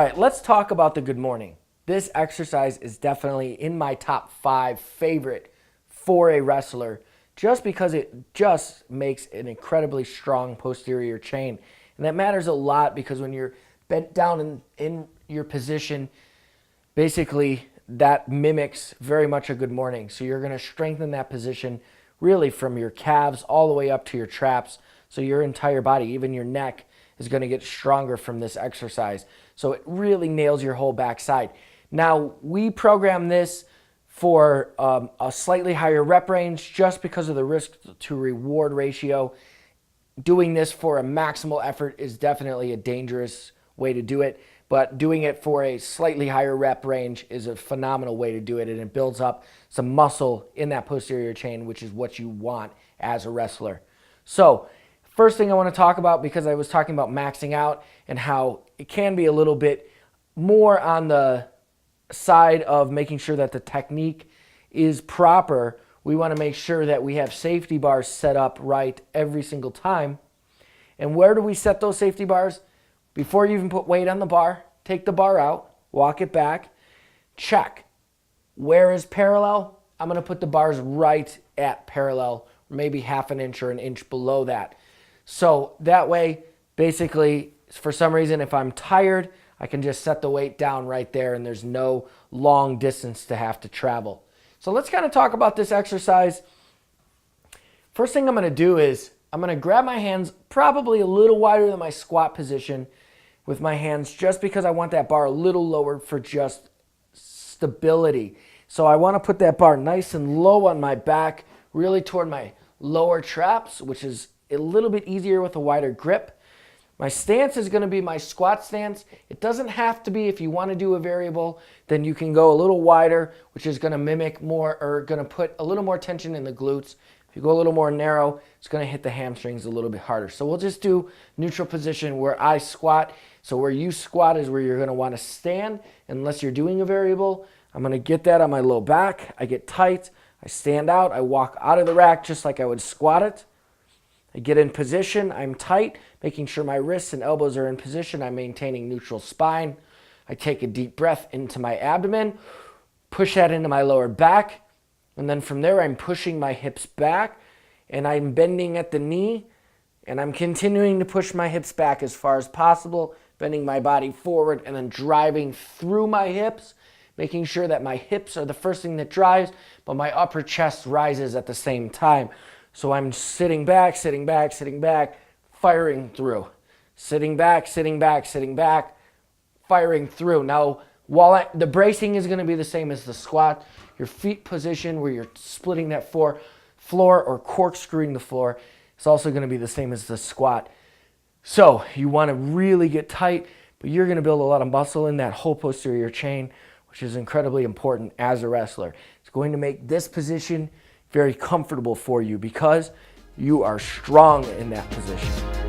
All right, let's talk about the good morning. This exercise is definitely in my top 5 favorite for a wrestler just because it just makes an incredibly strong posterior chain. And that matters a lot because when you're bent down in your position, basically that mimics very much a good morning. So you're going to strengthen that position really from your calves all the way up to your traps. So your entire body, even your neck, is going to get stronger from this exercise. So it really nails your whole backside. Now, we program this for a slightly higher rep range just because of the risk to reward ratio. Doing this for a maximal effort is definitely a dangerous way to do it, but doing it for a slightly higher rep range is a phenomenal way to do it, and it builds up some muscle in that posterior chain, which is what you want as a wrestler. So first thing I want to talk about, because I was talking about maxing out and how it can be a little bit more on the side of making sure that the technique is proper, we want to make sure that we have safety bars set up right every single time. And where do we set those safety bars? Before you even put weight on the bar, take the bar out, walk it back, check. Where is parallel? I'm going to put the bars right at parallel, maybe half an inch or an inch below that. So that way, basically, for some reason, if I'm tired, I can just set the weight down right there and there's no long distance to have to travel. So let's kind of talk about this exercise. First thing I'm going to do is I'm going to grab my hands probably a little wider than my squat position with my hands just because I want that bar a little lower for just stability. So I want to put that bar nice and low on my back, really toward my lower traps, which is a little bit easier with a wider grip. My stance is going to be my squat stance. It doesn't have to be. If you want to do a variable, then you can go a little wider, which is going to mimic more or going to put a little more tension in the glutes. If you go a little more narrow, it's going to hit the hamstrings a little bit harder. So we'll just do neutral position where I squat. So where you squat is where you're going to want to stand unless you're doing a variable. I'm going to get that on my low back. I get tight. I stand out. I walk out of the rack just like I would squat it. I get in position, I'm tight, making sure my wrists and elbows are in position. I'm maintaining neutral spine. I take a deep breath into my abdomen, push that into my lower back, and then from there I'm pushing my hips back, and I'm bending at the knee, and I'm continuing to push my hips back as far as possible, bending my body forward and then driving through my hips, making sure that my hips are the first thing that drives, but my upper chest rises at the same time. So I'm sitting back, firing through. Sitting back, firing through. Now, the bracing is going to be the same as the squat. Your feet position where you're splitting that floor or corkscrewing the floor is also going to be the same as the squat. So you want to really get tight, but you're going to build a lot of muscle in that whole posterior chain, which is incredibly important as a wrestler. It's going to make this position very comfortable for you because you are strong in that position.